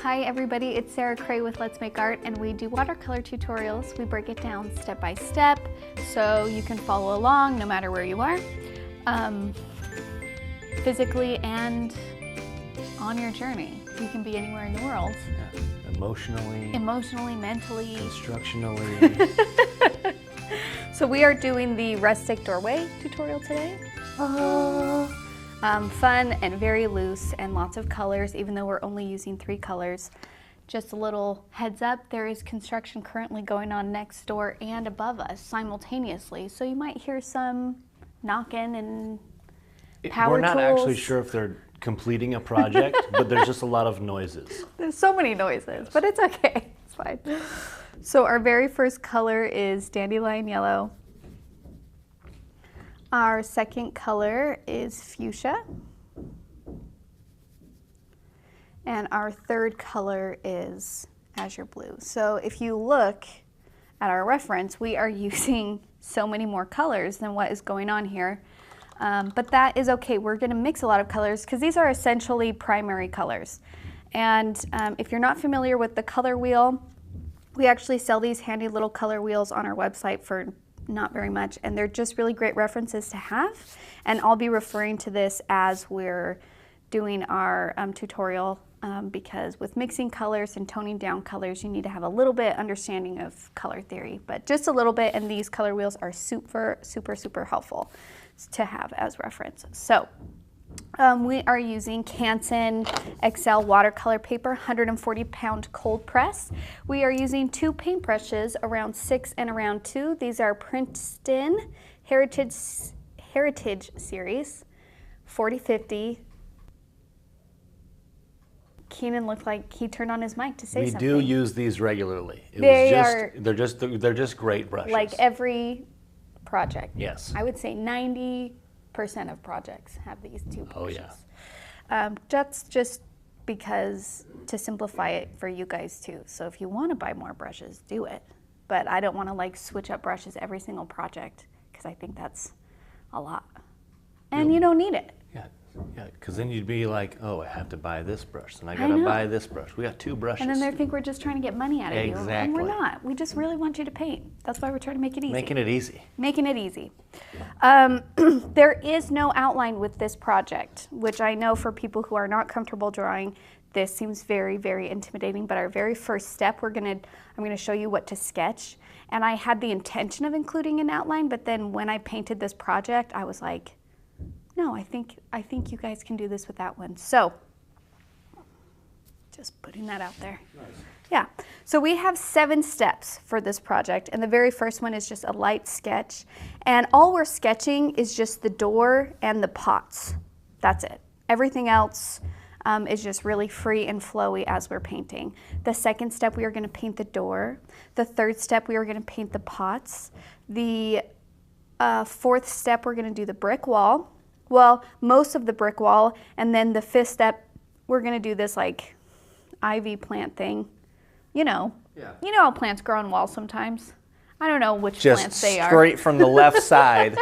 Hi everybody, it's Sarah Cray with Let's Make Art, and we do watercolor tutorials. We break it down step by step so you can follow along no matter where you are, physically and on your journey. You can be anywhere in the world. Yeah. Emotionally, mentally, instructionally. So we are doing the Rustic doorway tutorial today. Fun and very loose and lots of colors, even though we're only using 3 colors. Just a little heads up, there is construction currently going on next door and above us simultaneously. So you might hear some knocking and power We're not tools. actually sure if they're completing a project, but there's just a lot of noises. There's so many noises, Yes. but it's okay, it's fine. So our very first color is dandelion yellow. Our second color is fuchsia. And our third color is azure blue. So if you look at our reference, we are using so many more colors than what is going on here. But that is okay. We're going to mix a lot of colors because these are essentially primary colors. And if you're not familiar with the color wheel, we actually sell these handy little color wheels on our website for not very much, and they're just really great references to have. And I'll be referring to this as we're doing our tutorial because with mixing colors and toning down colors, you need to have a little bit understanding of color theory, but just a little bit, and these color wheels are super, super, super helpful to have as reference. So we are using Canson XL watercolor paper, 140-pound cold press. We are using 2 paintbrushes, around 6 and around 2. These are Princeton Heritage Series 4050. Keenan looked like he turned on his mic to say something. We do use these regularly. They're just great brushes. Like every project. Yes. I would say 90% of projects have these 2 brushes. Oh yeah. That's just because to simplify it for you guys too. So if you want to buy more brushes, do it. But I don't want to like switch up brushes every single project because I think that's a lot. And you don't need it. Yeah, because then you'd be like, oh, I have to buy this brush, and I gotta buy this brush. We got 2 brushes. And then they think we're just trying to get money out of you. Exactly. And we're not. We just really want you to paint. That's why we're trying to make it easy. Making it easy. Making it easy. There is no outline with this project, which I know for people who are not comfortable drawing, this seems very, very intimidating. But our very first step, I'm gonna show you what to sketch. And I had the intention of including an outline, but then when I painted this project, I was like, no, I think you guys can do this without one. So, just putting that out there. Nice. Yeah, so we have 7 steps for this project, and the very first one is just a light sketch. And all we're sketching is just the door and the pots. That's it. Everything else is just really free and flowy as we're painting. The second step, we are gonna paint the door. The third step, we are gonna paint the pots. The 4th step, we're gonna do the brick wall. Well, most of the brick wall, and then the 5th step, we're gonna do this like ivy plant thing. You know how plants grow on walls sometimes. I don't know which plants they are. Just straight from the left side.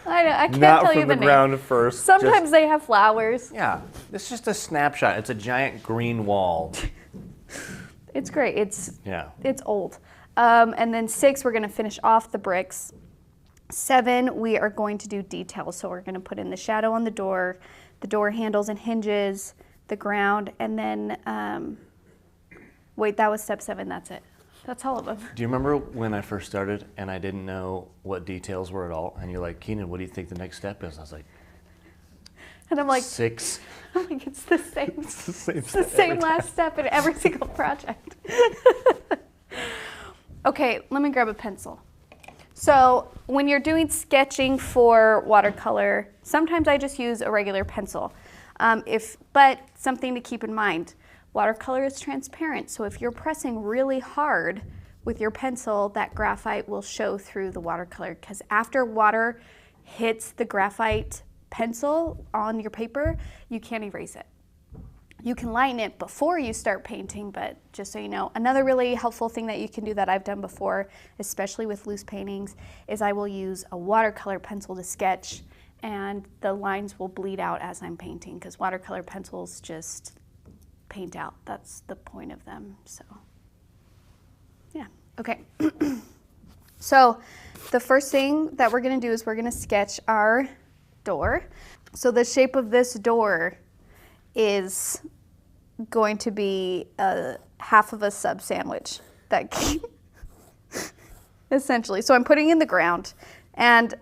I can't Not tell you from the the name. ground first. Sometimes they have flowers. Yeah, it's just a snapshot. It's a giant green wall. It's great. It's old. And then 6, we're gonna finish off the bricks. 7, we are going to do details. So we're going to put in the shadow on the door handles and hinges, the ground, and then, wait, that was step 7, that's it. That's all of them. Do you remember when I first started and I didn't know what details were at all? And you're like, Keenan, what do you think the next step is? I was like, And I'm like, 6. I'm like, it's the same. It's the same, It's the same last step in every single project. Okay, let me grab a pencil. So when you're doing sketching for watercolor, sometimes I just use a regular pencil. But something to keep in mind, watercolor is transparent. So if you're pressing really hard with your pencil, that graphite will show through the watercolor, because after water hits the graphite pencil on your paper, you can't erase it. You can lighten it before you start painting, but just so you know, another really helpful thing that you can do that I've done before, especially with loose paintings, is I will use a watercolor pencil to sketch, and the lines will bleed out as I'm painting, because watercolor pencils just paint out. That's the point of them, so yeah, okay. So the first thing that we're gonna do is we're gonna sketch our door. So the shape of this door is going to be a half of a sub sandwich that essentially. So I'm putting in the ground, and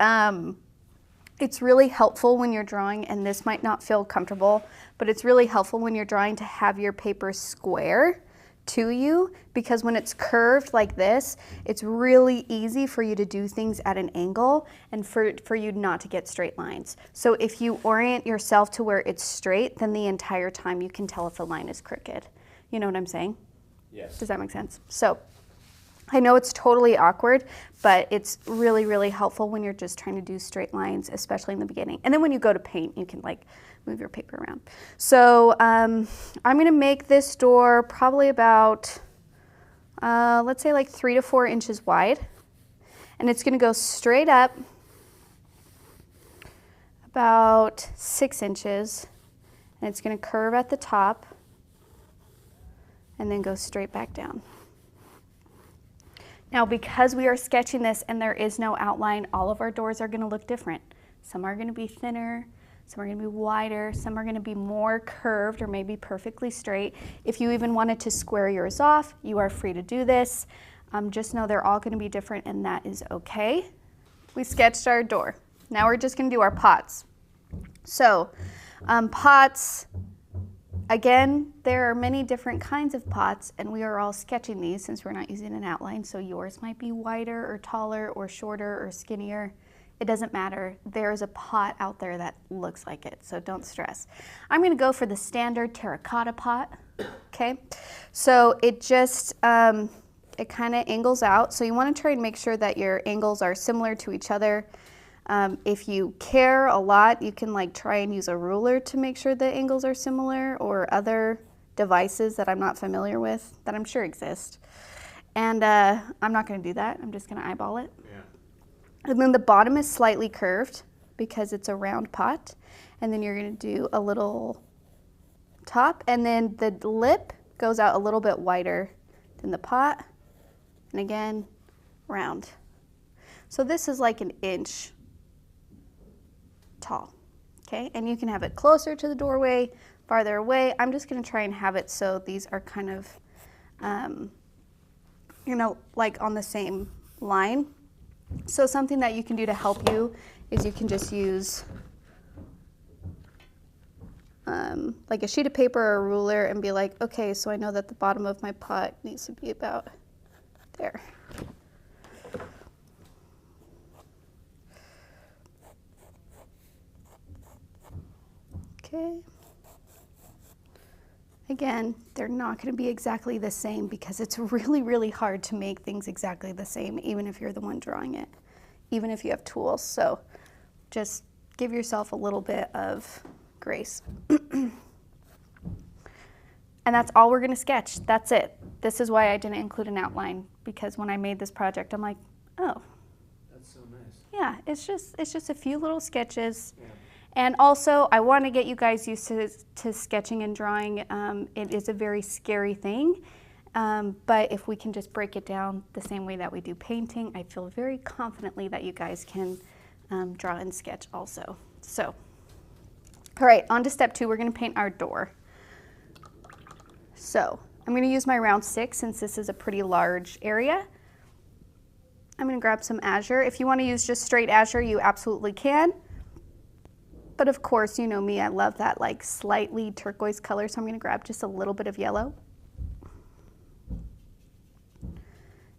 it's really helpful when you're drawing, and this might not feel comfortable, but it's really helpful when you're drawing to have your paper square to you, because when it's curved like this, it's really easy for you to do things at an angle and for you not to get straight lines. So if you orient yourself to where it's straight, then the entire time you can tell if the line is crooked. You know what I'm saying? Yes. Does that make sense? So I know it's totally awkward, but it's really, really helpful when you're just trying to do straight lines, especially in the beginning. And then when you go to paint, you can like move your paper around. So I'm gonna make this door probably about, let's say like 3 to 4 inches wide. And it's gonna go straight up about 6 inches. And it's gonna curve at the top and then go straight back down. Now, because we are sketching this and there is no outline, all of our doors are gonna look different. Some are gonna be thinner, some are gonna be wider, some are gonna be more curved or maybe perfectly straight. If you even wanted to square yours off, you are free to do this. Just know they're all gonna be different, and that is okay. We sketched our door. Now we're just gonna do our pots. So pots, again, there are many different kinds of pots, and we are all sketching these since we're not using an outline, so yours might be wider or taller or shorter or skinnier. It doesn't matter. There's a pot out there that looks like it, so don't stress. I'm gonna go for the standard terracotta pot, okay? So it just, it kind of angles out, so you wanna try and make sure that your angles are similar to each other. If you care a lot, you can like try and use a ruler to make sure the angles are similar, or other devices that I'm not familiar with that I'm sure exist. And I'm not gonna do that. I'm just gonna eyeball it. Yeah. And then the bottom is slightly curved because it's a round pot. And then you're gonna do a little top, and then the lip goes out a little bit wider than the pot. And again, round. So this is like an inch tall, okay? And you can have it closer to the doorway, farther away. I'm just gonna try and have it so these are kind of, you know, like on the same line. So something that you can do to help you is you can just use like a sheet of paper or a ruler and be like, okay, so I know that the bottom of my pot needs to be about there. Okay. Again, they're not going to be exactly the same because it's really, really hard to make things exactly the same, even if you're the one drawing it, even if you have tools. So just give yourself a little bit of grace. And that's all we're going to sketch. That's it. This is why I didn't include an outline, because when I made this project, I'm like, oh. That's so nice. Yeah, it's just a few little sketches. Yeah. And also, I want to get you guys used to sketching and drawing. It is a very scary thing, but if we can just break it down the same way that we do painting, I feel very confidently that you guys can draw and sketch also. So, all right, on to step 2. We're going to paint our door. So, I'm going to use my round stick since this is a pretty large area. I'm going to grab some azure. If you want to use just straight azure, you absolutely can. But of course, you know me, I love that like slightly turquoise color, so I'm gonna grab just a little bit of yellow.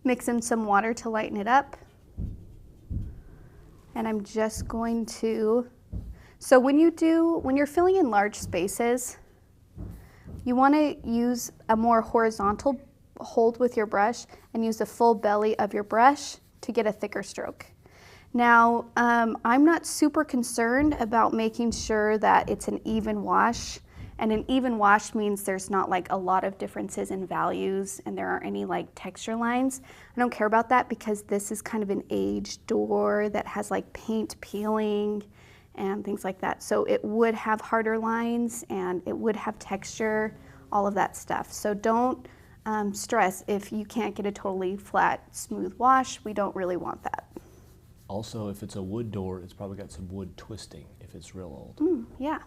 Mix in some water to lighten it up. And I'm just going to, so when you're filling in large spaces, you wanna use a more horizontal hold with your brush and use the full belly of your brush to get a thicker stroke. Now, I'm not super concerned about making sure that it's an even wash, and an even wash means there's not like a lot of differences in values and there aren't any like texture lines. I don't care about that because this is kind of an aged door that has like paint peeling and things like that. So it would have harder lines and it would have texture all of that stuff. So don't stress if you can't get a totally flat, smooth wash. We don't really want that. Also, if it's a wood door, it's probably got some wood twisting if it's real old. Yeah.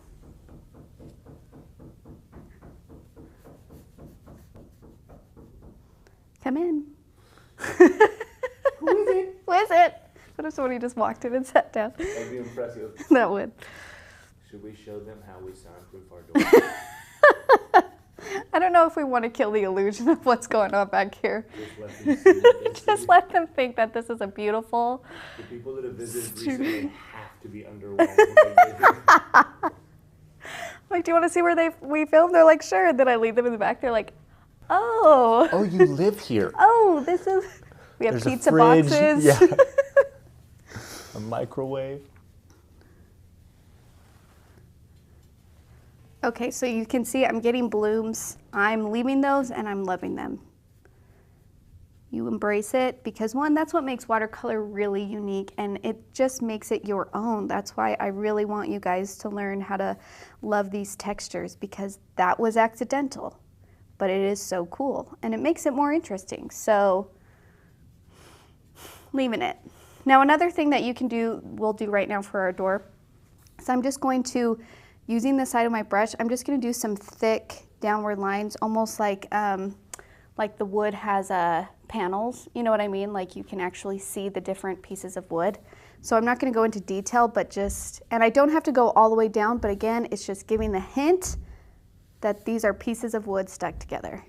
Come in. Who is it? Who is it? What if somebody just walked in and sat down? That'd be impressive. That would. Should we show them how we soundproof our doors? I don't know if we want to kill the illusion of what's going on back here. Just let them see what they Just see. let them think that this is a beautiful... The people that have visited recently have to be underwhelmed when they get here. Like, do you want to see where we filmed? They're like, sure. And then I lead them in the back. They're like, oh. Oh, you live here. Oh, this is... We have There's a pizza fridge. boxes. Yeah. A microwave. Okay, so you can see I'm getting blooms. I'm leaving those and I'm loving them. You embrace it because, one, that's what makes watercolor really unique, and it just makes it your own. That's why I really want you guys to learn how to love these textures, because that was accidental, but it is so cool and it makes it more interesting. So leaving it. Now, another thing that you can do, we'll do right now for our door, so I'm just going to, using the side of my brush, I'm just going to do some thick downward lines, almost like the wood has panels, you know what I mean? Like you can actually see the different pieces of wood. So I'm not going to go into detail, but just, and I don't have to go all the way down, but again, it's just giving the hint that these are pieces of wood stuck together.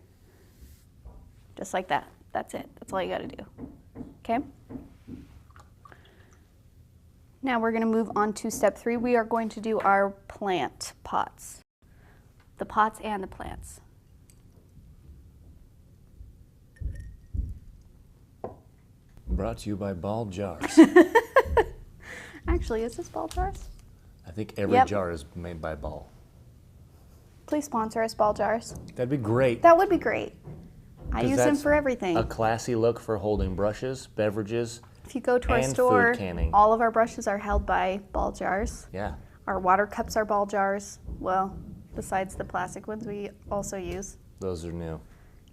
Just like that. That's it. That's all you got to do. Okay? Now we're going to move on to step 3. We are going to do our plant pots. The pots and the plants. Brought to you by Ball Jars. Actually, is this Ball Jars? I think every jar is made by Ball. Please sponsor us, Ball Jars. That'd be great. That would be great. I 'Cause use them that's for everything. A classy look for holding brushes, beverages. If you go to our and store, food canning. all of our brushes are held by Ball Jars. Yeah. Our water cups are Ball Jars. Well, besides the plastic ones we also use. Those are new.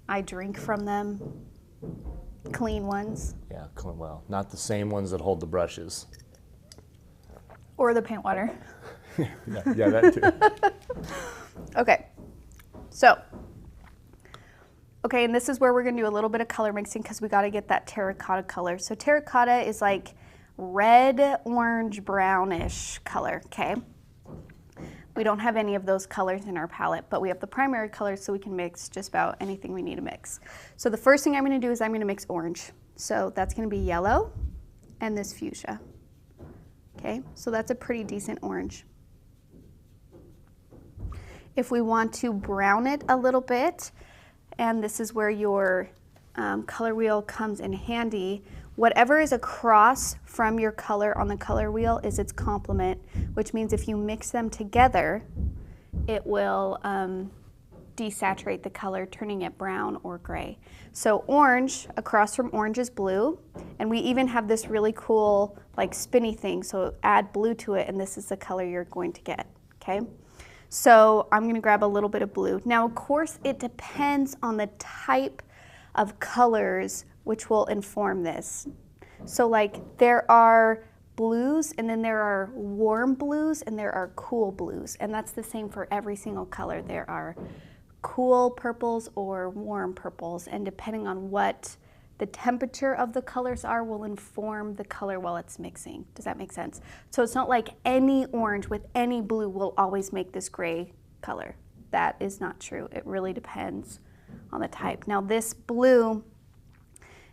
I drink from them. Clean ones. Yeah, well, not the same ones that hold the brushes. Or the paint water. Yeah, that too. Okay, so, and this is where we're gonna do a little bit of color mixing because we gotta get that terracotta color. So terracotta is like red, orange, brownish color, okay? We don't have any of those colors in our palette, but we have the primary colors so we can mix just about anything we need to mix. So the first thing I'm gonna do is I'm gonna mix orange. So that's gonna be yellow and this fuchsia. Okay, so that's a pretty decent orange. If we want to brown it a little bit, and this is where your color wheel comes in handy, whatever is across from your color on the color wheel is its complement, which means if you mix them together, it will desaturate the color, turning it brown or gray. So orange, across from orange is blue, and we even have this really cool like spinny thing, so add blue to it and this is the color you're going to get, okay? So I'm gonna grab a little bit of blue. Now of course it depends on the type of colors which will inform this. So like there are blues and then there are warm blues and there are cool blues, and that's the same for every single color. There are cool purples or warm purples, and depending on what the temperature of the colors are will inform the color while it's mixing. Does that make sense? So it's not like any orange with any blue will always make this gray color. That is not true. It really depends on the type. Now this blue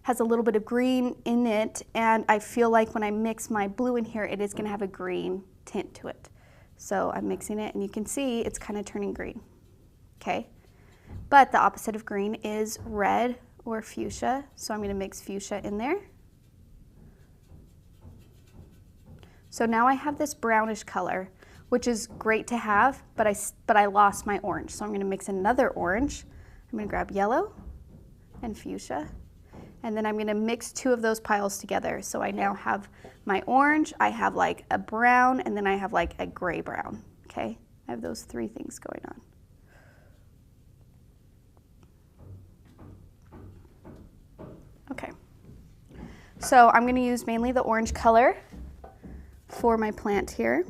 has a little bit of green in it, and I feel like when I mix my blue in here, it is gonna have a green tint to it. So I'm mixing it and you can see it's kind of turning green, okay? But the opposite of green is red or fuchsia, so I'm gonna mix fuchsia in there. So now I have this brownish color, which is great to have, but I lost my orange, so I'm gonna mix another orange. I'm gonna grab yellow and fuchsia, and then I'm gonna mix 2 of those piles together. So I now have my orange, I have like a brown, and then I have like a gray brown, okay? I have those 3 things going on. So I'm gonna use mainly the orange color for my plant here.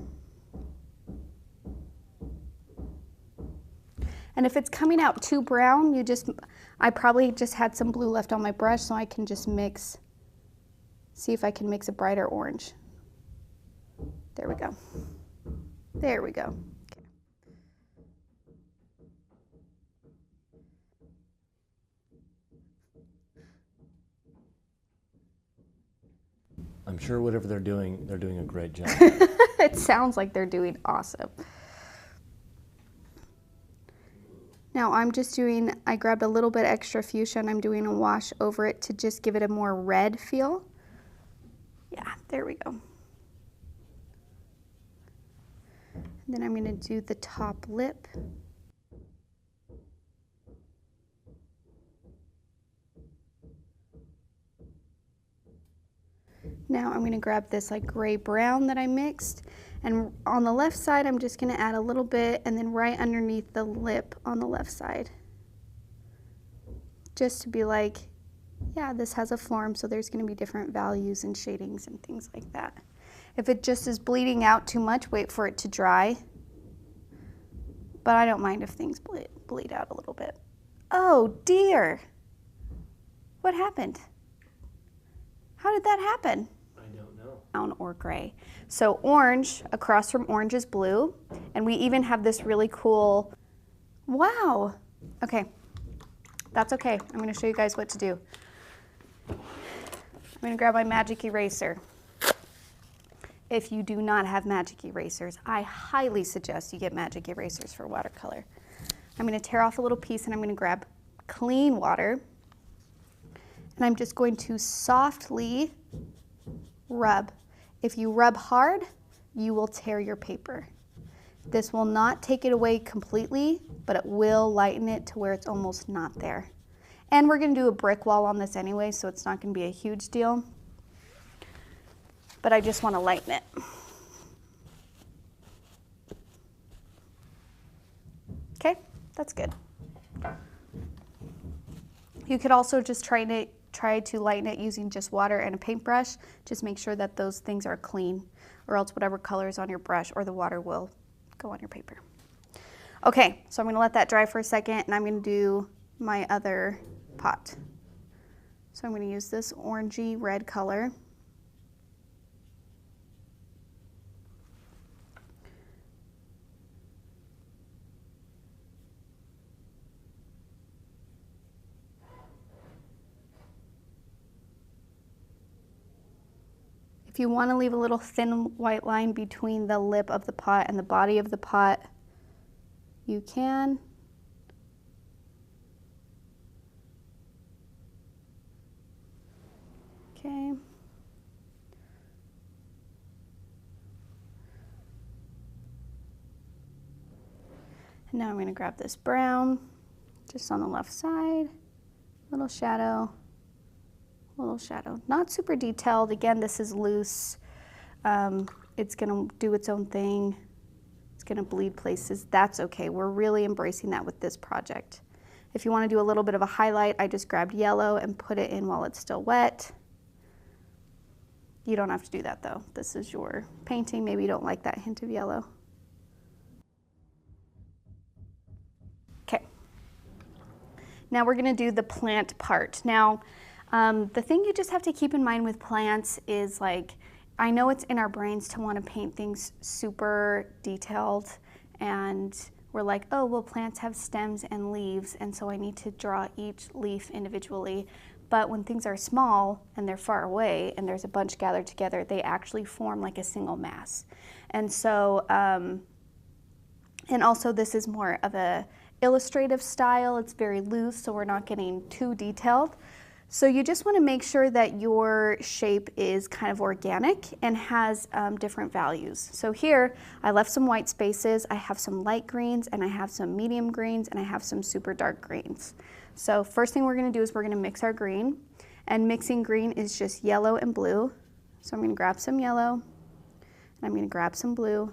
And if it's coming out too brown, I probably just had some blue left on my brush, so I can just see if I can mix a brighter orange. There we go. There we go. Okay. I'm sure whatever they're doing a great job. It sounds like they're doing awesome. Now I grabbed a little bit extra fuchsia and I'm doing a wash over it to just give it a more red feel. Yeah, there we go. And then I'm going to do the top lip. Now I'm going to grab this like gray brown that I mixed, and on the left side I'm just going to add a little bit, and then right underneath the lip on the left side, just to be like, yeah, this has a form, so there's going to be different values and shadings and things like that. If it just is bleeding out too much, wait for it to dry, but I don't mind if things bleed out a little bit. Oh dear, what happened? How did that happen? I don't know. Brown or gray. So orange, across from orange is blue, and we even have this really cool, wow. Okay, that's okay. I'm gonna show you guys what to do. I'm gonna grab my magic eraser. If you do not have magic erasers, I highly suggest you get magic erasers for watercolor. I'm gonna tear off a little piece and I'm gonna grab clean water, and I'm just going to softly rub. If you rub hard, you will tear your paper. This will not take it away completely, but it will lighten it to where it's almost not there. And we're gonna do a brick wall on this anyway, so it's not gonna be a huge deal. But I just wanna lighten it. Okay, that's good. You could also just try to lighten it using just water and a paintbrush. Just make sure that those things are clean, or else whatever color is on your brush or the water will go on your paper. Okay, so I'm gonna let that dry for a second, and I'm gonna do my other pot. So I'm gonna use this orangey red color. If you want to leave a little thin white line between the lip of the pot and the body of the pot, you can. Okay. And now I'm going to grab this brown, just on the left side, little shadow. Not super detailed. Again, this is loose. It's gonna do its own thing. It's gonna bleed places. That's okay. We're really embracing that with this project. If you wanna do a little bit of a highlight, I just grabbed yellow and put it in while it's still wet. You don't have to do that though. This is your painting. Maybe you don't like that hint of yellow. Okay. Now we're gonna do the plant part. Now, the thing you just have to keep in mind with plants is, like, I know it's in our brains to want to paint things super detailed, and we're like, oh, well, plants have stems and leaves, and so I need to draw each leaf individually. But when things are small and they're far away and there's a bunch gathered together, they actually form like a single mass. And so, and also this is more of a illustrative style. It's very loose, so we're not getting too detailed. So you just want to make sure that your shape is kind of organic and has different values. So here, I left some white spaces, I have some light greens, and I have some medium greens, and I have some super dark greens. So first thing we're going to do is we're going to mix our green, and mixing green is just yellow and blue. So I'm going to grab some yellow, and I'm going to grab some blue,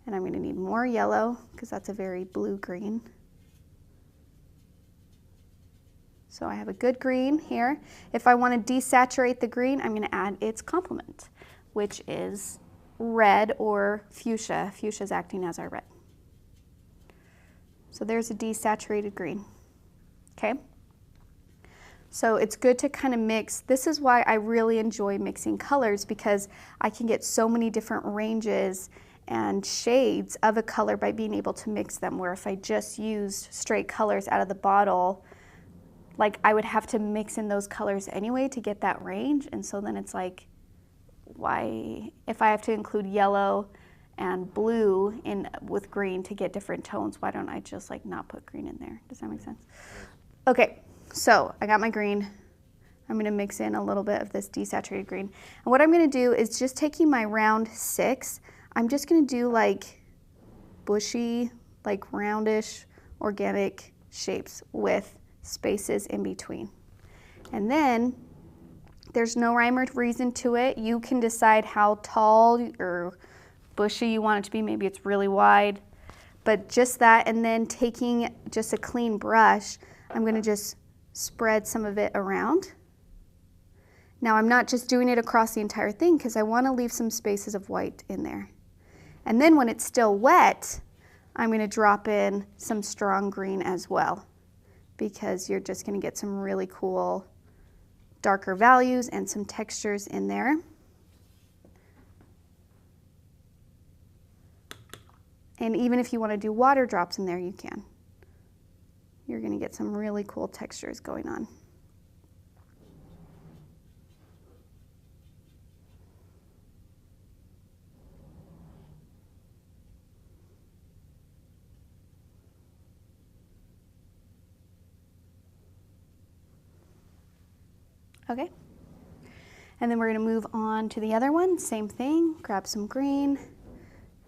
and I'm going to need more yellow because that's a very blue green. So I have a good green here. If I want to desaturate the green, I'm going to add its complement, which is red or fuchsia. Fuchsia is acting as our red. So there's a desaturated green, okay? So it's good to kind of mix. This is why I really enjoy mixing colors, because I can get so many different ranges and shades of a color by being able to mix them, where if I just used straight colors out of the bottle, like I would have to mix in those colors anyway to get that range. And so then it's like, why, if I have to include yellow and blue in with green to get different tones, why don't I just like not put green in there? Does that make sense? Okay, so I got my green. I'm gonna mix in a little bit of this desaturated green. And what I'm gonna do is just taking my round 6, I'm just gonna do like bushy, like roundish, organic shapes with spaces in between. And then there's no rhyme or reason to it. You can decide how tall or bushy you want it to be. Maybe it's really wide, but just that. And then taking just a clean brush, I'm gonna just spread some of it around. Now I'm not just doing it across the entire thing because I want to leave some spaces of white in there. And then when it's still wet, I'm going to drop in some strong green as well, because you're just going to get some really cool darker values and some textures in there. And even if you want to do water drops in there, you can. You're going to get some really cool textures going on. Okay, and then we're going to move on to the other one. Same thing, grab some green,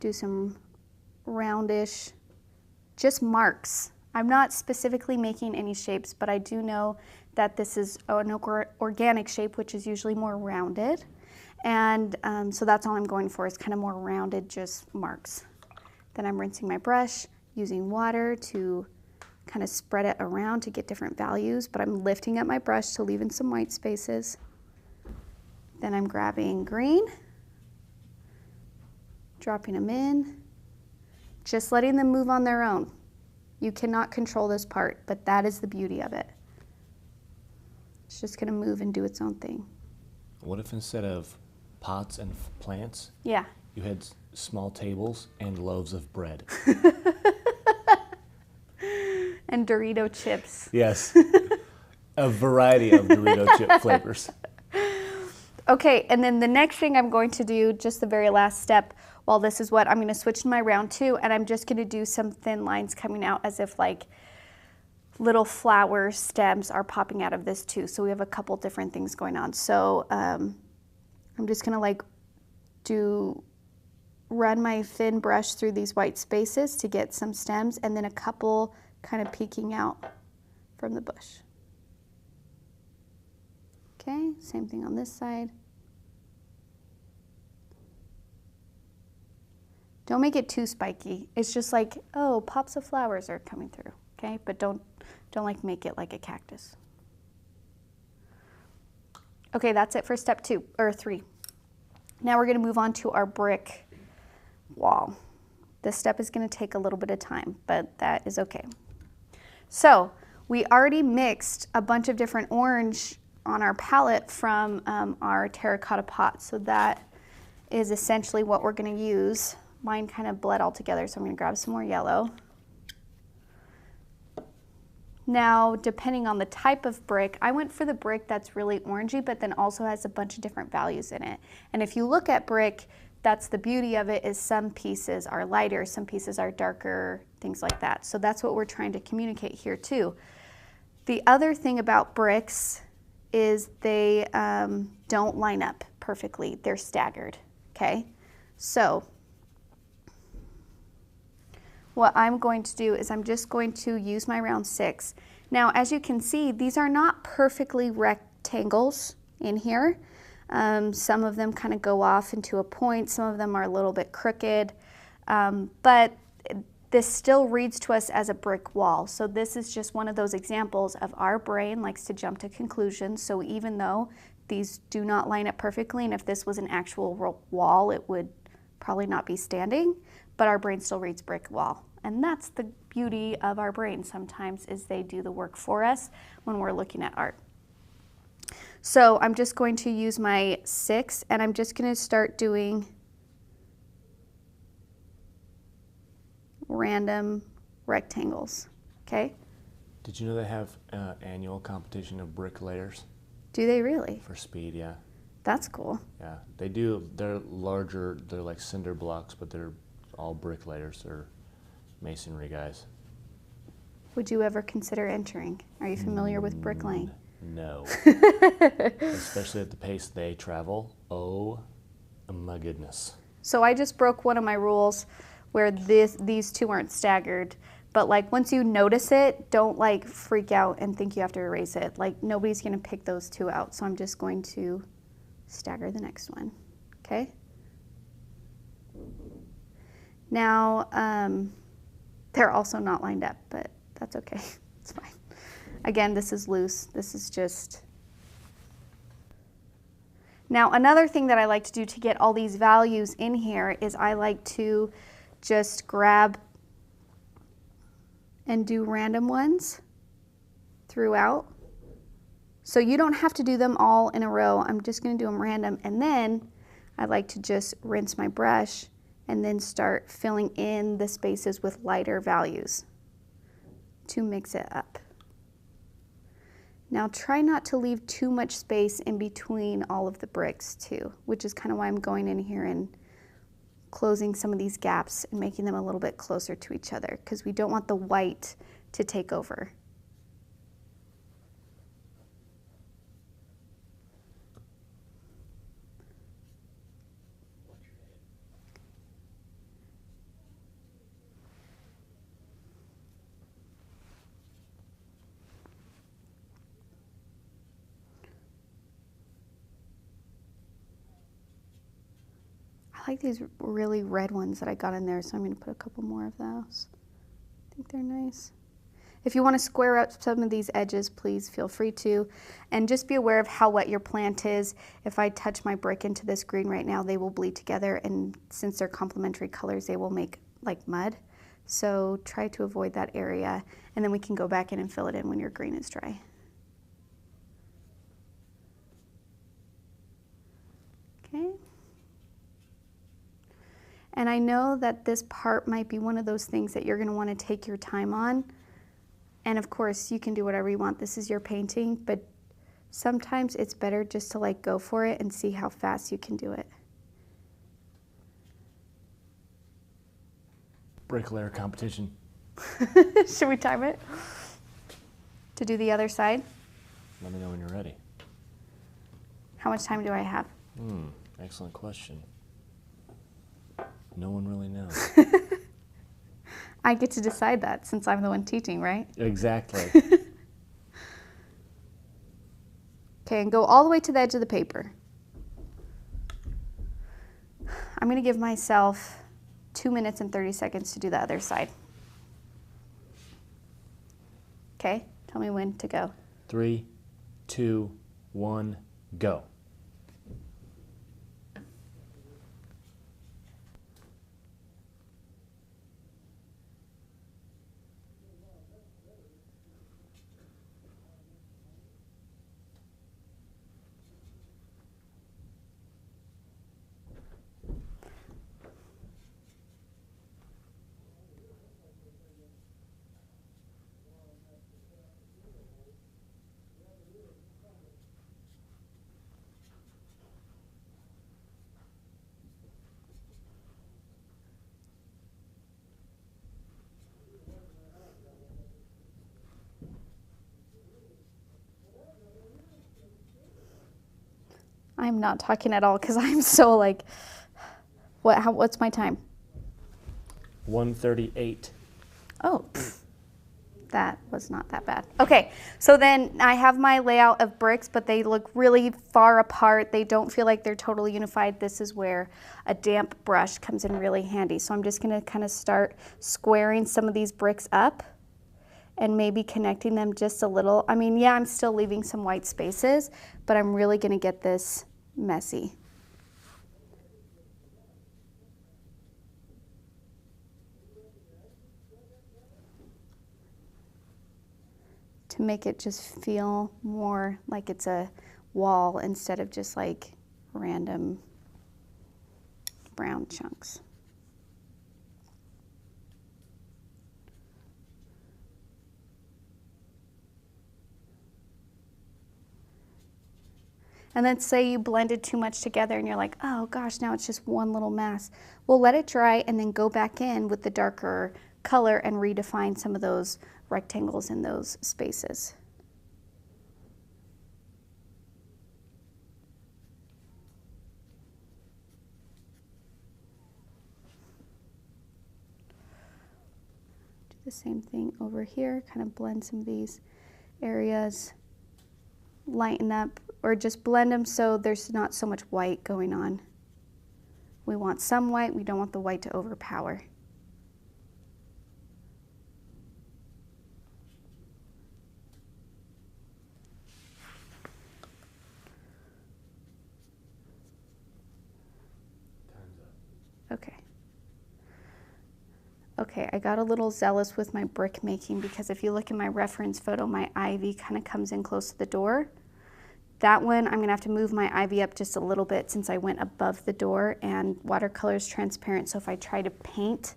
do some roundish, just marks. I'm not specifically making any shapes, but I do know that this is an organic shape, which is usually more rounded. And so that's all I'm going for, is kind of more rounded, just marks. Then I'm rinsing my brush, using water to kind of spread it around to get different values, but I'm lifting up my brush to leave in some white spaces. Then I'm grabbing green, dropping them in, just letting them move on their own. You cannot control this part, but that is the beauty of it. It's just gonna move and do its own thing. What if instead of pots and plants, yeah, you had small tables and loaves of bread? And Dorito chips. Yes, a variety of Dorito chip flavors. Okay, and then the next thing I'm going to do, just the very last step, well, this is what I'm going to switch to my round 2, and I'm just going to do some thin lines coming out as if like little flower stems are popping out of this too. So we have a couple different things going on. So I'm just going to like run my thin brush through these white spaces to get some stems, and then a couple kind of peeking out from the bush. Okay, same thing on this side. Don't make it too spiky. It's just like, oh, pops of flowers are coming through, okay? But don't like make it like a cactus. Okay, that's it for step 2 or 3. Now we're gonna move on to our brick wall. This step is gonna take a little bit of time, but that is okay. So we already mixed a bunch of different orange on our palette from our terracotta pot. So that is essentially what we're gonna use. Mine kind of bled all together, so I'm gonna grab some more yellow. Now, depending on the type of brick, I went for the brick that's really orangey, but then also has a bunch of different values in it. And if you look at brick, that's the beauty of it, is some pieces are lighter, some pieces are darker, things like that. So that's what we're trying to communicate here too. The other thing about bricks is they don't line up perfectly. They're staggered, okay? So what I'm going to do is I'm just going to use my round 6. Now, as you can see, these are not perfectly rectangles in here. Some of them kind of go off into a point. Some of them are a little bit crooked, but this still reads to us as a brick wall. So this is just one of those examples of our brain likes to jump to conclusions. So even though these do not line up perfectly, and if this was an actual wall, it would probably not be standing, but our brain still reads brick wall. And that's the beauty of our brain sometimes, is they do the work for us when we're looking at art. So I'm just going to use my 6, and I'm just going to start doing random rectangles, okay? Did you know they have annual competition of brick layers? Do they really? For speed, yeah. That's cool. Yeah, they do. They're larger. They're like cinder blocks, but they're all brick layers. They're masonry guys. Would you ever consider entering? Are you familiar with bricklaying? No. Especially at the pace they travel. Oh my goodness. So I just broke one of my rules where these two aren't staggered. But like once you notice it, don't like freak out and think you have to erase it. Like nobody's gonna pick those two out. So I'm just going to stagger the next one, okay? Now, they're also not lined up, but that's okay, it's fine. Again, this is loose, this is just... Now, another thing that I like to do to get all these values in here is I like to just grab and do random ones throughout. So you don't have to do them all in a row. I'm just gonna do them random. And then I like to just rinse my brush and then start filling in the spaces with lighter values to mix it up. Now try not to leave too much space in between all of the bricks too, which is kind of why I'm going in here and closing some of these gaps and making them a little bit closer to each other, because we don't want the white to take over. I like these really red ones that I got in there, so I'm going to put a couple more of those. I think they're nice. If you want to square up some of these edges, please feel free to. And just be aware of how wet your plant is. If I touch my brick into this green right now, they will bleed together, and since they're complementary colors, they will make like mud. So try to avoid that area, and then we can go back in and fill it in when your green is dry. Okay. And I know that this part might be one of those things that you're going to want to take your time on. And of course, you can do whatever you want. This is your painting, but sometimes it's better just to like go for it and see how fast you can do it. Brick layer competition. Should we time it? To do the other side? Let me know when you're ready. How much time do I have? Excellent question. No one really knows. I get to decide that since I'm the one teaching, right? Exactly. Okay, and go all the way to the edge of the paper. I'm going to give myself 2 minutes and 30 seconds to do the other side. Okay, tell me when to go. 3, 2, 1, go. I'm not talking at all because I'm so like, what's my time? 1:38. Oh, That was not that bad. Okay, so then I have my layout of bricks, but they look really far apart. They don't feel like they're totally unified. This is where a damp brush comes in really handy. So I'm just gonna kind of start squaring some of these bricks up and maybe connecting them just a little. I mean, yeah, I'm still leaving some white spaces, but I'm really gonna get this messy. To make it just feel more like it's a wall instead of just like random brown chunks. And then say you blended too much together and you're like, oh gosh, now it's just one little mass. Well, let it dry and then go back in with the darker color and redefine some of those rectangles in those spaces. Do the same thing over here, kind of blend some of these areas, lighten up, or just blend them so there's not so much white going on. We want some white, we don't want the white to overpower. Okay. Okay, I got a little zealous with my brick making because if you look in my reference photo, my ivy kind of comes in close to the door. That one, I'm gonna have to move my ivy up just a little bit since I went above the door, and watercolor is transparent, so if I try to paint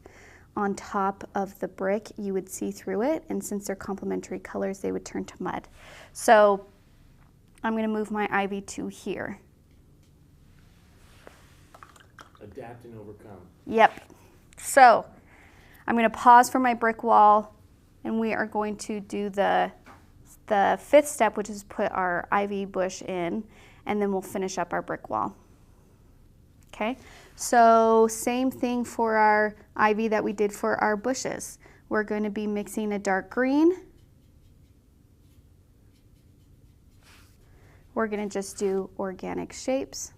on top of the brick, you would see through it, and since they're complementary colors, they would turn to mud. So I'm gonna move my ivy to here. Adapt and overcome. Yep. So I'm going to pause for my brick wall, and we are going to do the fifth step, which is put our ivy bush in, and then we'll finish up our brick wall. Okay, so same thing for our ivy that we did for our bushes. We're going to be mixing a dark green. We're going to just do organic shapes.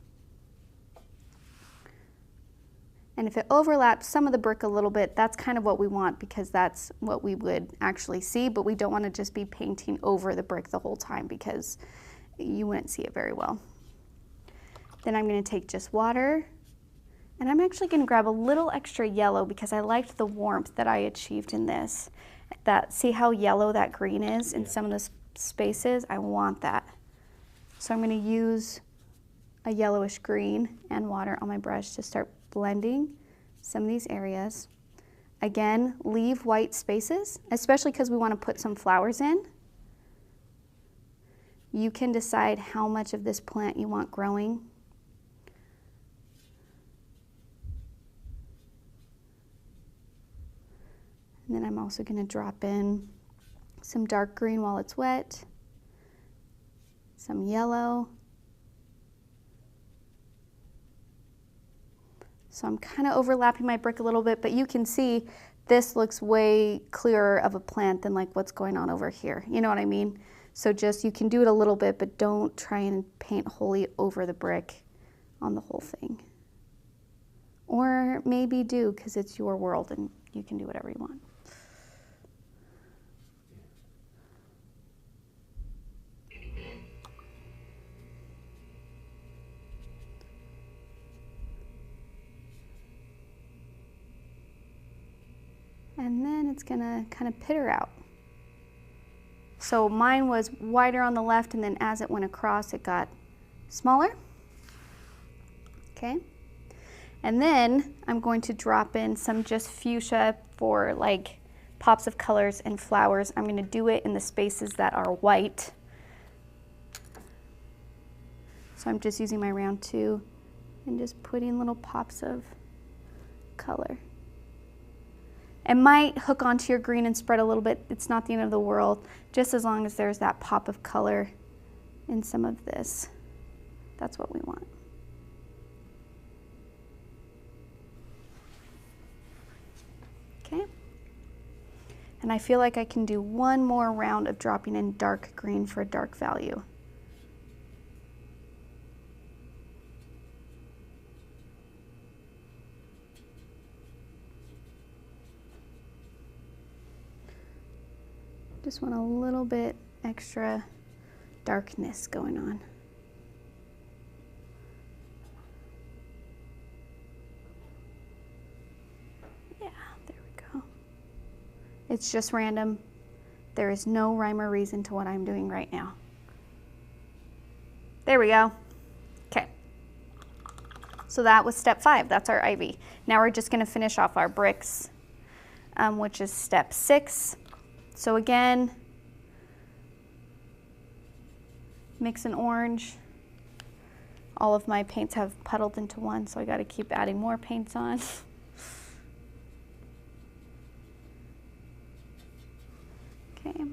And if it overlaps some of the brick a little bit, that's kind of what we want because that's what we would actually see, but we don't want to just be painting over the brick the whole time because you wouldn't see it very well. Then I'm going to take just water, and I'm actually going to grab a little extra yellow because I liked the warmth that I achieved in this. See how yellow that green is in some of the spaces? I want that. So I'm going to use a yellowish green and water on my brush to start blending some of these areas. Again, leave white spaces, especially because we want to put some flowers in. You can decide how much of this plant you want growing. And then I'm also going to drop in some dark green while it's wet, some yellow. So I'm kind of overlapping my brick a little bit, but you can see this looks way clearer of a plant than like what's going on over here. You know what I mean? So just, you can do it a little bit, but don't try and paint wholly over the brick on the whole thing. Or maybe do, because it's your world and you can do whatever you want. And then it's gonna kind of pitter out. So mine was wider on the left, and then as it went across, it got smaller. Okay. And then I'm going to drop in some just fuchsia for like pops of colors and flowers. I'm gonna do it in the spaces that are white. So I'm just using my round 2 and just putting little pops of color. It might hook onto your green and spread a little bit. It's not the end of the world, just as long as there's that pop of color in some of this. That's what we want. Okay. And I feel like I can do one more round of dropping in dark green for a dark value. Just want a little bit extra darkness going on. Yeah, there we go. It's just random. There is no rhyme or reason to what I'm doing right now. There we go. Okay. So that was step 5. That's our ivy. Now we're just going to finish off our bricks, which is step 6. So again, mix an orange. All of my paints have puddled into one, so I got to keep adding more paints on. Okay.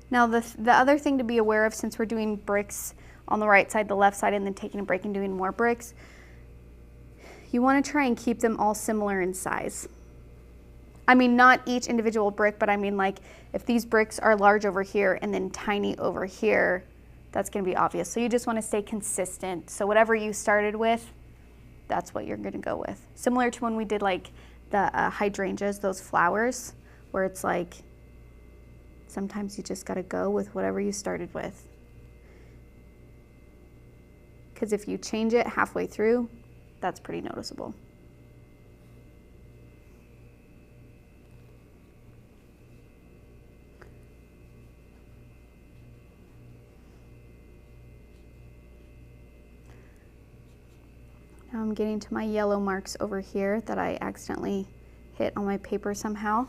Now the other thing to be aware of, since we're doing bricks on the right side, the left side, and then taking a break and doing more bricks, you want to try and keep them all similar in size. I mean, not each individual brick, but I mean, like, if these bricks are large over here and then tiny over here, that's going to be obvious. So you just want to stay consistent. So whatever you started with, that's what you're going to go with. Similar to when we did like the hydrangeas, those flowers, where it's like, sometimes you just got to go with whatever you started with. Because if you change it halfway through, that's pretty noticeable. Now I'm getting to my yellow marks over here that I accidentally hit on my paper somehow.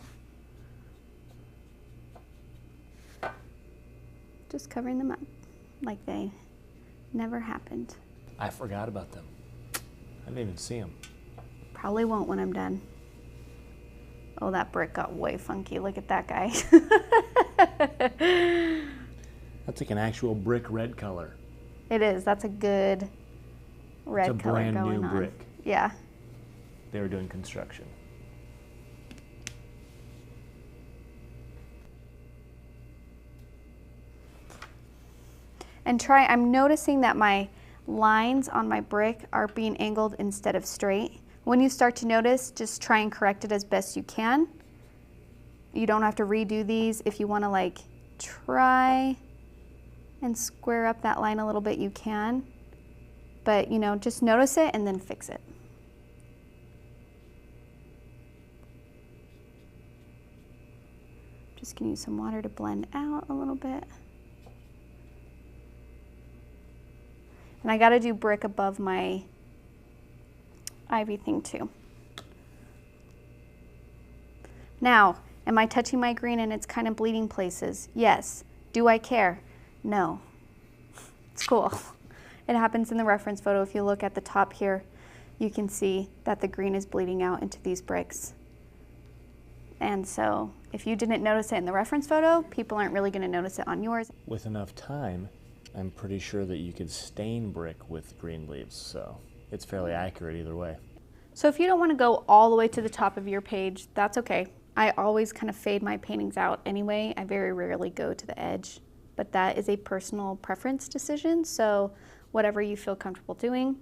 Just covering them up like they never happened. I forgot about them. I didn't even see them. Probably won't when I'm done. Oh, that brick got way funky. Look at that guy. That's like an actual brick red color. It is. That's a good red it's a color brand going new on. brick. Yeah. They were doing construction. And I'm noticing that my lines on my brick are being angled instead of straight. When you start to notice, just try and correct it as best you can. You don't have to redo these. If you want to like try and square up that line a little bit, you can. But, you know, just notice it and then fix it. Just gonna use some water to blend out a little bit. And I gotta do brick above my ivy thing too. Now, am I touching my green and it's kind of bleeding places? Yes. Do I care? No. It's cool. It happens in the reference photo. If you look at the top here, you can see that the green is bleeding out into these bricks. And so if you didn't notice it in the reference photo, people aren't really going to notice it on yours. With enough time, I'm pretty sure that you could stain brick with green leaves, so it's fairly accurate either way. So if you don't want to go all the way to the top of your page, that's okay. I always kind of fade my paintings out anyway. I very rarely go to the edge, but that is a personal preference decision, so whatever you feel comfortable doing.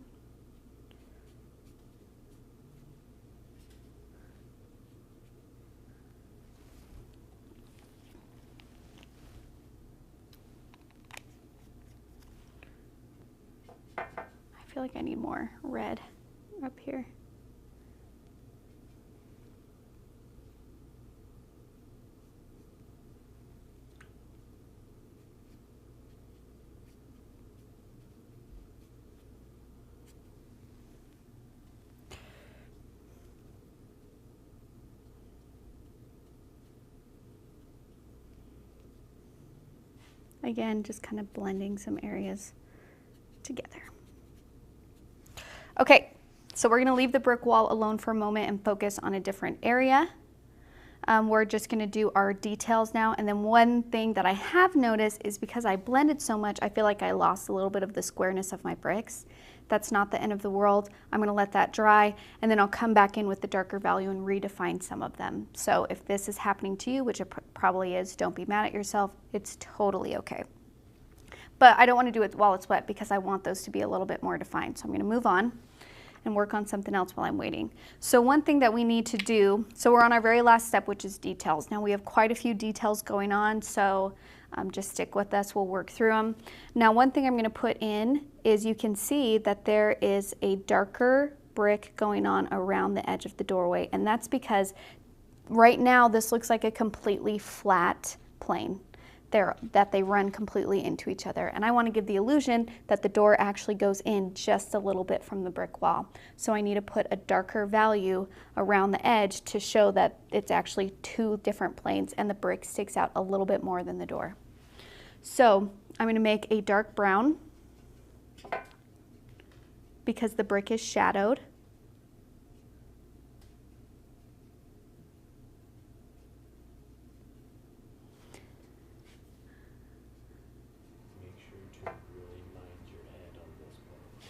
I feel like I need more red up here. Again, just kind of blending some areas together. Okay, so we're gonna leave the brick wall alone for a moment and focus on a different area. We're just gonna do our details now. And then one thing that I have noticed is because I blended so much, I feel like I lost a little bit of the squareness of my bricks. That's not the end of the world. I'm gonna let that dry, and then I'll come back in with the darker value and redefine some of them. So if this is happening to you, which it probably is, don't be mad at yourself. It's totally okay. But I don't wanna do it while it's wet because I want those to be a little bit more defined. So I'm gonna move on and work on something else while I'm waiting. So one thing that we need to do, so we're on our very last step, which is details. Now we have quite a few details going on, so just stick with us, we'll work through them. Now one thing I'm gonna put in is you can see that there is a darker brick going on around the edge of the doorway, and that's because right now this looks like a completely flat plane that they run completely into each other. And I want to give the illusion that the door actually goes in just a little bit from the brick wall. So I need to put a darker value around the edge to show that it's actually two different planes and the brick sticks out a little bit more than the door. So I'm going to make a dark brown because the brick is shadowed.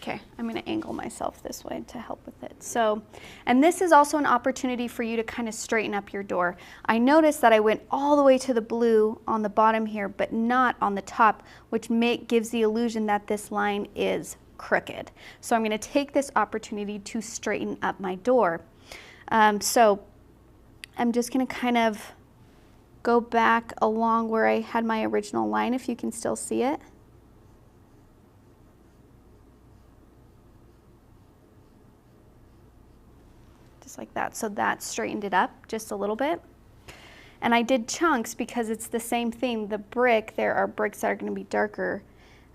Okay, I'm going to angle myself this way to help with it. So, and this is also an opportunity for you to kind of straighten up your door. I noticed that I went all the way to the blue on the bottom here, but not on the top, which gives the illusion that this line is crooked. So I'm going to take this opportunity to straighten up my door. So I'm just going to kind of go back along where I had my original line, if you can still see it. Like that. So that straightened it up just a little bit. And I did chunks because it's the same thing. The brick, there are bricks that are going to be darker.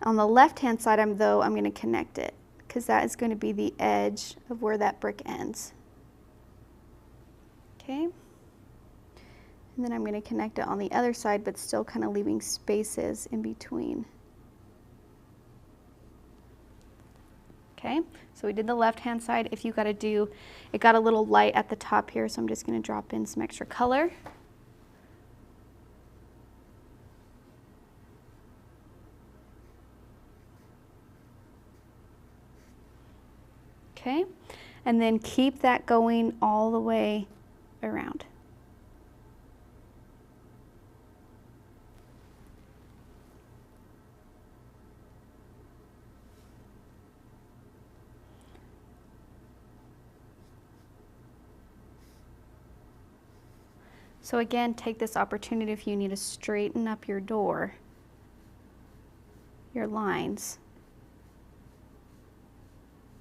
On the left hand side, I'm going to connect it because that is going to be the edge of where that brick ends. Okay. And then I'm going to connect it on the other side, but still kind of leaving spaces in between. Okay, so we did the left-hand side. If you got to do, it got a little light at the top here, so I'm just going to drop in some extra color. Okay, and then keep that going all the way around. So again, take this opportunity if you need to straighten up your door, your lines.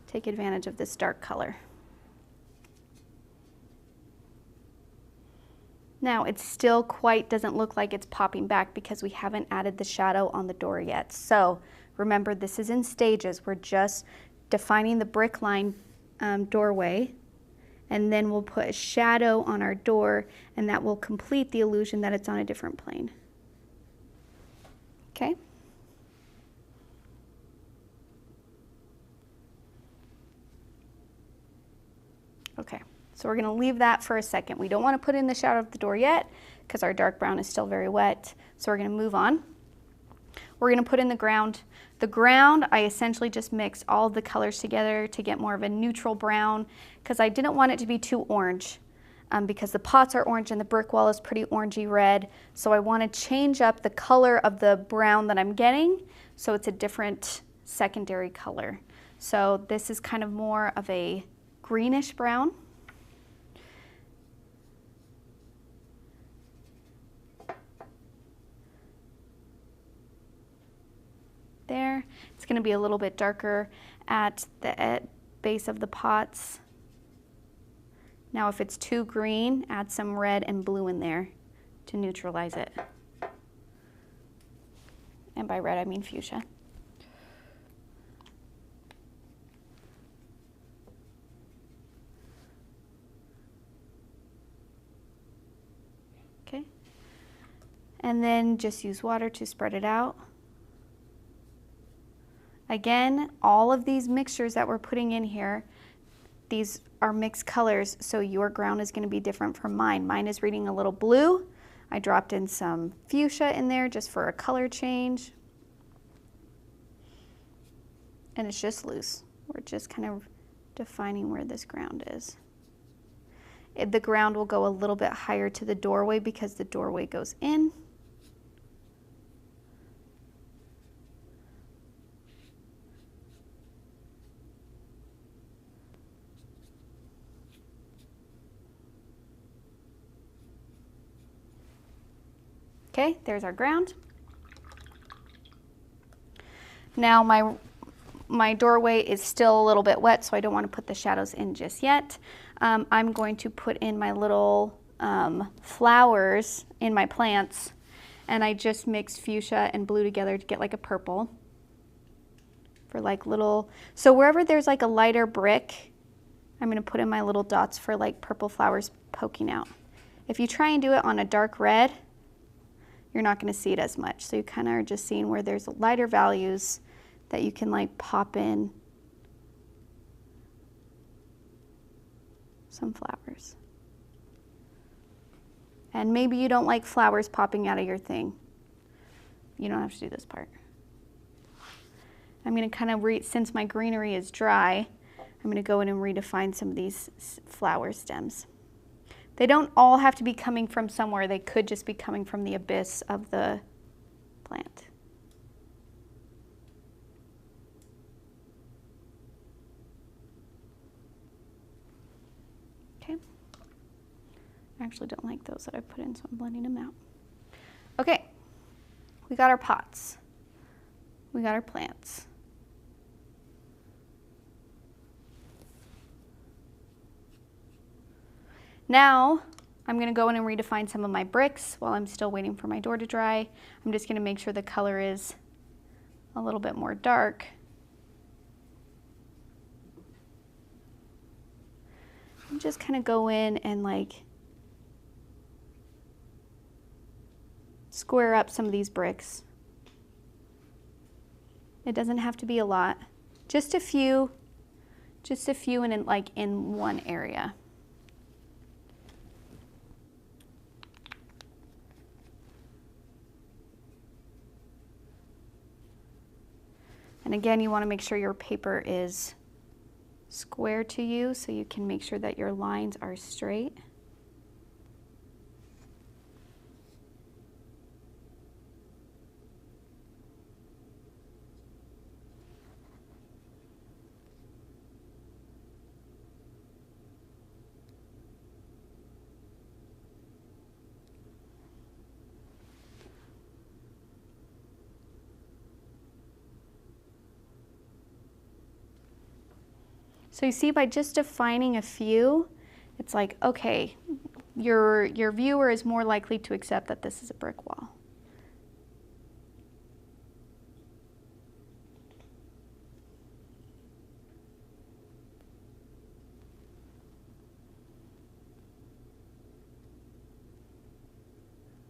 Take advantage of this dark color. Now it still quite doesn't look like it's popping back because we haven't added the shadow on the door yet. So remember, this is in stages. We're just defining the brick line doorway, and then we'll put a shadow on our door, and that will complete the illusion that it's on a different plane. Okay? Okay, so we're going to leave that for a second. We don't want to put in the shadow of the door yet because our dark brown is still very wet, so we're going to move on. We're going to put in the ground. The ground, I essentially just mixed all of the colors together to get more of a neutral brown because I didn't want it to be too orange because the pots are orange and the brick wall is pretty orangey red. So I want to change up the color of the brown that I'm getting so it's a different secondary color. So this is kind of more of a greenish brown. There. It's going to be a little bit darker at the base of the pots. Now if it's too green, add some red and blue in there to neutralize it. And by red I mean fuchsia. Okay. And then just use water to spread it out. Again, all of these mixtures that we're putting in here, these are mixed colors, so your ground is going to be different from mine. Mine is reading a little blue. I dropped in some fuchsia in there just for a color change. And it's just loose. We're just kind of defining where this ground is. The ground will go a little bit higher to the doorway because the doorway goes in. Okay, there's our ground. Now my doorway is still a little bit wet, so I don't want to put the shadows in just yet. I'm going to put in my little flowers in my plants, and I just mixed fuchsia and blue together to get like a purple for like little, so wherever there's like a lighter brick, I'm going to put in my little dots for like purple flowers poking out. If you try and do it on a dark red, you're not going to see it as much. So you kind of are just seeing where there's lighter values that you can like pop in some flowers. And maybe you don't like flowers popping out of your thing. You don't have to do this part. I'm going to kind of, since my greenery is dry, I'm going to go in and redefine some of these flower stems. They don't all have to be coming from somewhere. They could just be coming from the abyss of the plant. Okay. I actually don't like those that I put in, so I'm blending them out. Okay. We got our pots. We got our plants. Now, I'm going to go in and redefine some of my bricks while I'm still waiting for my door to dry. I'm just going to make sure the color is a little bit more dark. And just kind of go in and like square up some of these bricks. It doesn't have to be a lot. Just a few in like in one area. And again, you want to make sure your paper is square to you so you can make sure that your lines are straight. So you see, by just defining a few, it's like, okay, your viewer is more likely to accept that this is a brick wall.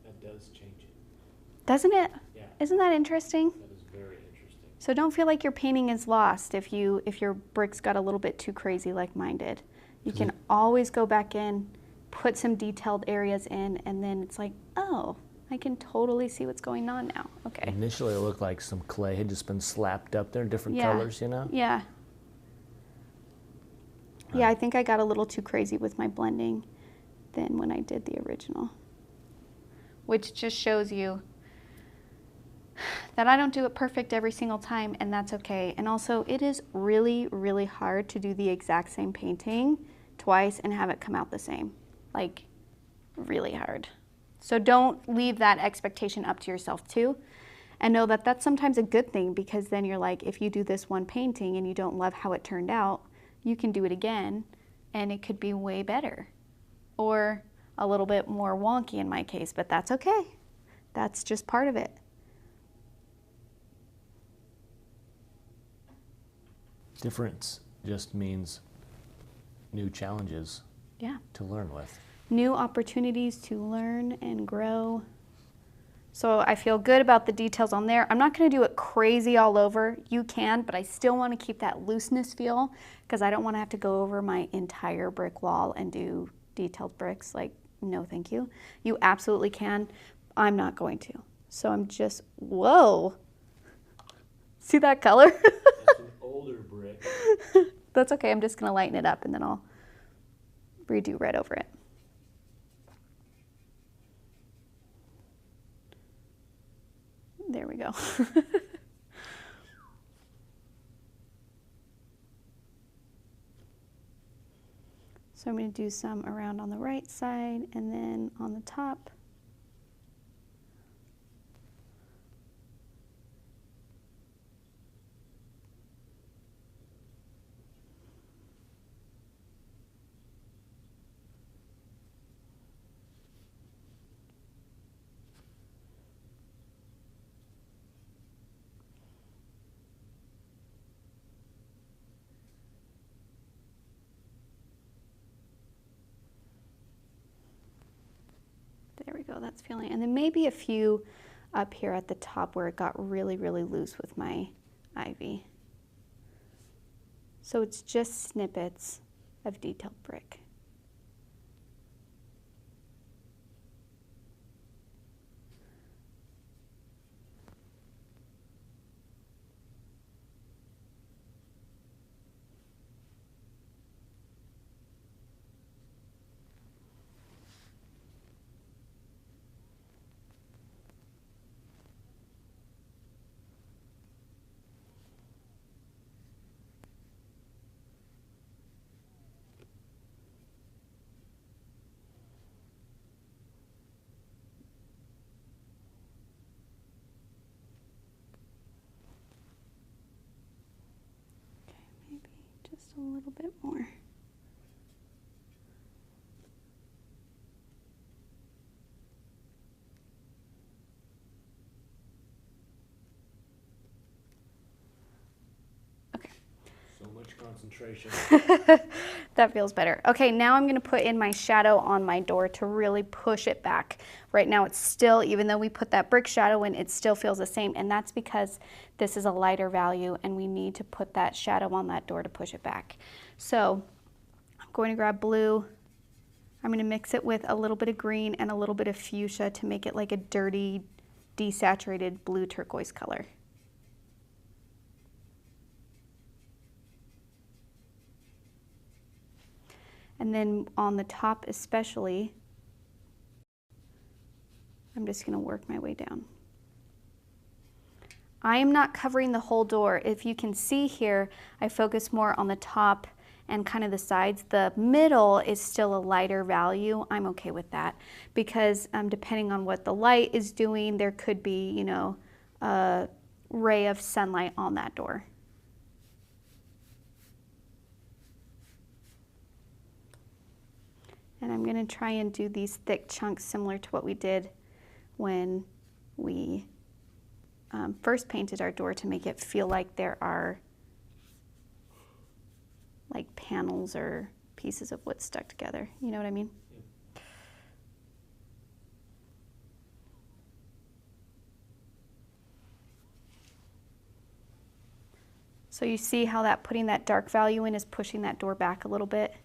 That does change it. Doesn't it? Yeah. Isn't that interesting? That is very interesting. So don't feel like your painting is lost if your bricks got a little bit too crazy like mine did. You can always go back in, put some detailed areas in, and then it's like, oh, I can totally see what's going on now. Okay. Initially, it looked like some clay had just been slapped up there in different colors, you know? Yeah. Yeah, I think I got a little too crazy with my blending than when I did the original, which just shows you that I don't do it perfect every single time, and that's okay. And also, it is really, really hard to do the exact same painting twice and have it come out the same. Like, really hard. So don't leave that expectation up to yourself too. And know that that's sometimes a good thing, because then you're like, if you do this one painting and you don't love how it turned out, you can do it again and it could be way better. Or a little bit more wonky in my case, but that's okay. That's just part of it. Difference just means new challenges to learn with. New opportunities to learn and grow. So I feel good about the details on there. I'm not going to do it crazy all over. You can, but I still want to keep that looseness feel, because I don't want to have to go over my entire brick wall and do detailed bricks. Like, no thank you. You absolutely can. I'm not going to. So I'm just, whoa. See that color? That's an older brick. That's okay, I'm just gonna lighten it up and then I'll redo red over it. There we go. So I'm going to do some around on the right side and then on the top. There we go, that's feeling, and then maybe a few up here at the top where it got really, really loose with my ivy. So it's just snippets of detailed brick. Just a little bit more. Okay. So much concentration. That feels better. Okay, now I'm going to put in my shadow on my door to really push it back. Right now it's still, even though we put that brick shadow in, it still feels the same, and that's because this is a lighter value and we need to put that shadow on that door to push it back. So I'm going to grab blue. I'm going to mix it with a little bit of green and a little bit of fuchsia to make it like a dirty, desaturated blue turquoise color. And then on the top especially, I'm just going to work my way down. I am not covering the whole door. If you can see here, I focus more on the top and kind of the sides. The middle is still a lighter value. I'm okay with that because depending on what the light is doing, there could be, you know, a ray of sunlight on that door. And I'm going to try and do these thick chunks similar to what we did when we first painted our door to make it feel like there are like panels or pieces of wood stuck together. You know what I mean? Yep. So you see how that putting that dark value in is pushing that door back a little bit?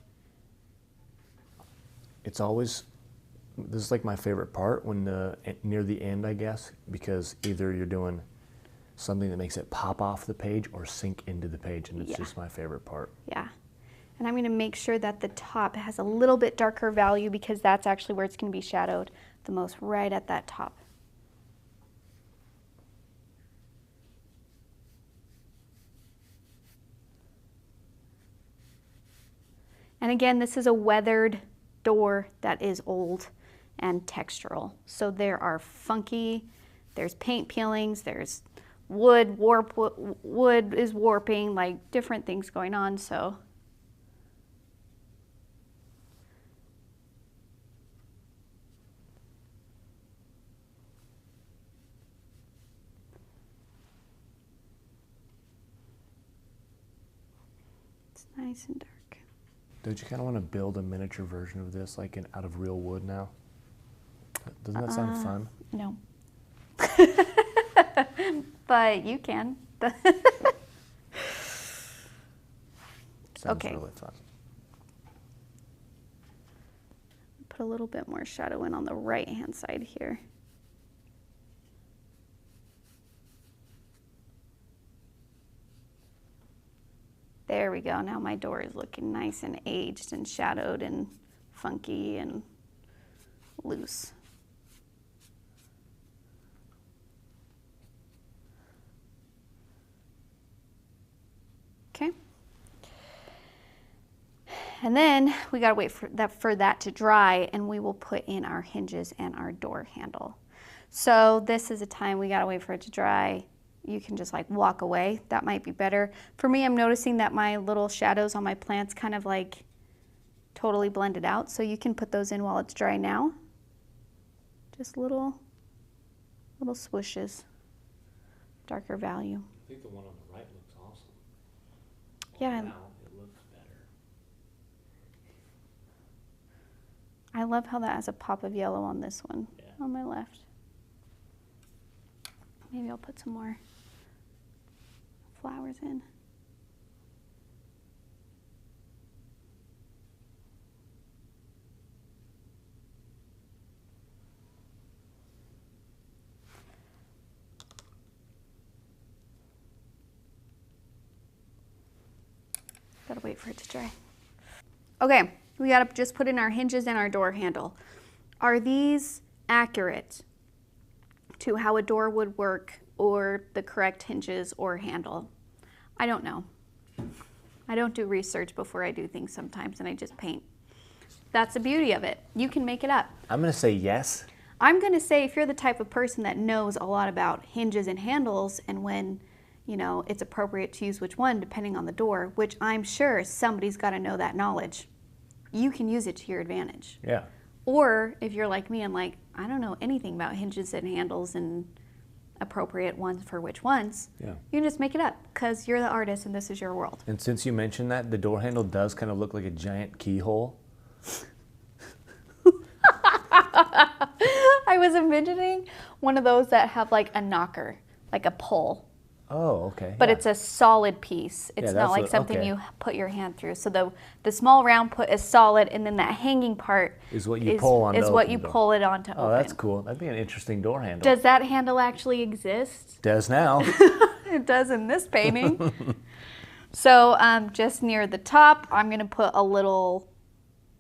It's always, this is like my favorite part when near the end, I guess, because either you're doing something that makes it pop off the page or sink into the page, and it's just my favorite part. Yeah. And I'm going to make sure that the top has a little bit darker value because that's actually where it's going to be shadowed the most, right at that top. And again, this is a weathered door that is old and textural. So there are funky, there's paint peelings, there's wood is warping, like different things going on, so. It's nice and dark. Don't you kind of want to build a miniature version of this, like out of real wood now? Doesn't that sound fun? No. But you can. Sounds really fun. Put a little bit more shadow in on the right-hand side here. There we go. Now my door is looking nice and aged and shadowed and funky and loose. Okay. And then we gotta wait for that to dry, and we will put in our hinges and our door handle. So this is a time we gotta wait for it to dry. You can just like walk away. That might be better. For me, I'm noticing that my little shadows on my plants kind of like totally blended out. So you can put those in while it's dry now. Just little swooshes, darker value. I think the one on the right looks awesome. Yeah. Now it looks better. I love how that has a pop of yellow on this one, on my left. Maybe I'll put some more flowers in. Gotta wait for it to dry. Okay, we gotta just put in our hinges and our door handle. Are these accurate to how a door would work or the correct hinges or handle? I don't know. I don't do research before I do things sometimes, and I just paint. That's the beauty of it. You can make it up. I'm gonna say yes. I'm gonna say if you're the type of person that knows a lot about hinges and handles and when, you know, it's appropriate to use which one depending on the door, which I'm sure somebody's gotta know that knowledge, you can use it to your advantage. Yeah. Or if you're like me and like, I don't know anything about hinges and handles and appropriate ones for which ones, Yeah. you can just make it up because you're the artist and this is your world. And since you mentioned that, the door handle does kind of look like a giant keyhole. I was envisioning one of those that have like a knocker, like a pull. Oh, okay. But yeah. it's a solid piece. It's Yeah, not that's like something okay. you put your hand through. So the small round put is solid, and then that hanging part is what you pull on. Is what you pull it on to open. Oh, that's cool. That'd be an interesting door handle. Does that handle actually exist? Does now. It does in this painting. So just near the top, I'm going to put a little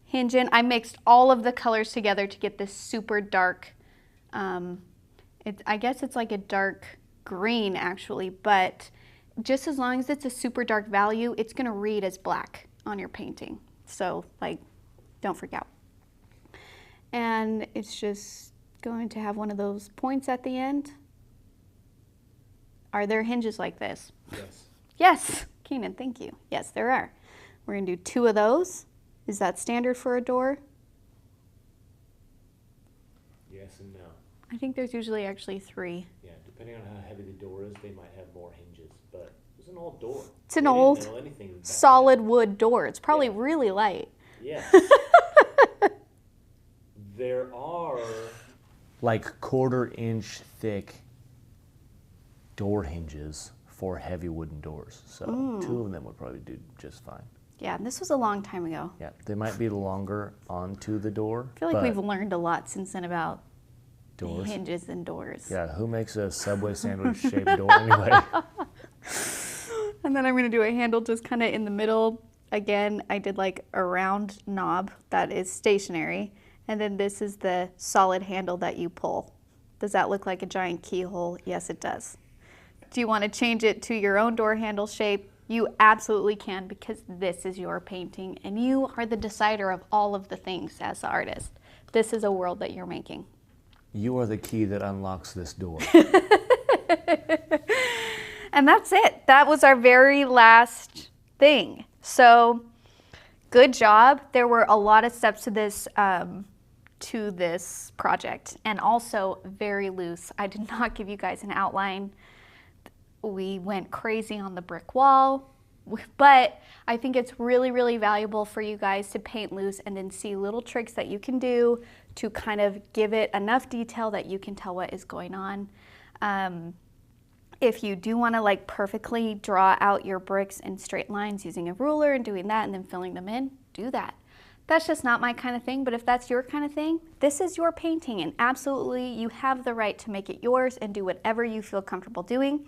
hinge in. I mixed all of the colors together to get this super dark. I guess it's like a dark green actually, but just as long as it's a super dark value, it's going to read as black on your painting. So like, don't freak out. And it's just going to have one of those points at the end. Are there hinges like this? Yes. Yes, Keenan, thank you. Yes, there are. We're going to do 2 of those. Is that standard for a door? Yes and no. I think there's usually actually 3. Yeah, depending on how heavy the door is, they might have more hinges. But it's an old door. It's an They didn't old, know anything back solid wood door. It's probably Yeah. really light. then. Yes. There are. Like 1/4 inch thick door hinges for heavy wooden doors. So 2 of them would probably do just fine. Yeah, and this was a long time ago. Yeah, they might be longer onto the door. I feel like but we've learned a lot since then about doors. hinges and doors. Yeah, who makes a Subway sandwich shaped door anyway? And then I'm going to do a handle just kind of in the middle. Again, I did like a round knob that is stationary. And then this is the solid handle that you pull. Does that look like a giant keyhole? Yes, it does. Do you want to change it to your own door handle shape? You absolutely can, because this is your painting and you are the decider of all of the things as the artist. This is a world that you're making. You are the key that unlocks this door. And that's it. That was our very last thing. So good job. There were a lot of steps to this project, and also very loose. I did not give you guys an outline. We went crazy on the brick wall, but I think it's really, really valuable for you guys to paint loose and then see little tricks that you can do to kind of give it enough detail that you can tell what is going on. If you do want to like perfectly draw out your bricks in straight lines using a ruler and doing that and then filling them in, do that. That's just not my kind of thing, but if that's your kind of thing, this is your painting, and absolutely you have the right to make it yours and do whatever you feel comfortable doing.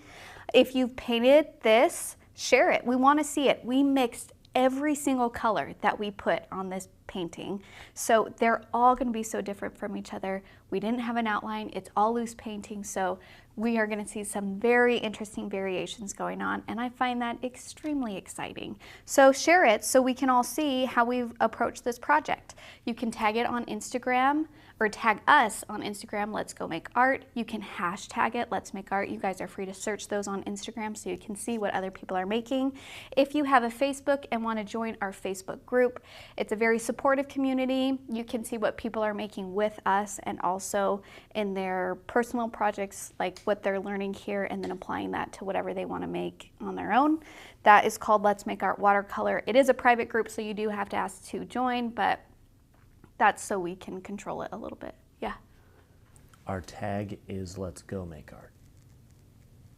If you've painted this share it. We want to see it. We mixed every single color that we put on this painting. So they're all going to be so different from each other. We didn't have an outline. It's all loose painting. So we are going to see some very interesting variations going on, and I find that extremely exciting. So share it so we can all see how we've approached this project. You can tag it on Instagram, or tag us on Instagram, Let's Go Make Art. You can hashtag it, Let's Make Art. You guys are free to search those on Instagram so you can see what other people are making. If you have a Facebook and want to join our Facebook group, it's a very supportive community. You can see what people are making with us and also in their personal projects, like what they're learning here, and then applying that to whatever they want to make on their own. That is called Let's Make Art Watercolor. It is a private group, so you do have to ask to join, but that's so we can control it a little bit. Yeah. Our tag is Let's Go Make Art.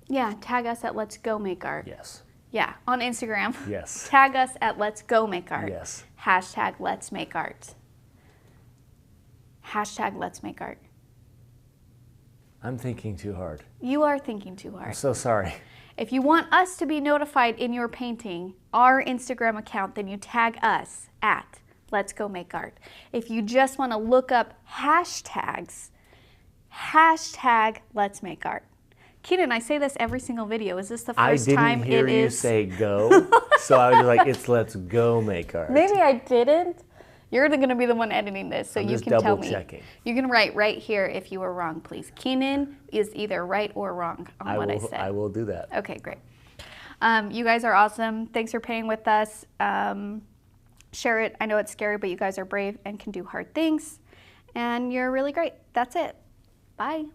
Yeah, tag us at Let's Go Make Art. Yes. Yeah, on Instagram. Yes. Tag us at Let's Go Make Art. Yes. Hashtag Let's Make Art. Hashtag Let's Make Art. I'm thinking too hard. You are thinking too hard. I'm so sorry. If you want us to be notified in your painting, our Instagram account, then you tag us at Let's Go Make Art. If you just want to look up hashtags, hashtag Let's Make Art. Keenan, I say this every single video. Is this the first time it is? I didn't hear you say go, so I was like, it's Let's Go Make Art. Maybe I didn't. You're going to be the one editing this, so I'm you just can tell me. double-checking. You can write right here if you were wrong, please. Keenan is either right or wrong on what I said. I will do that. Okay, great. You guys are awesome. Thanks for playing with us. Share it. I know it's scary, but you guys are brave and can do hard things. And you're really great. That's it. Bye.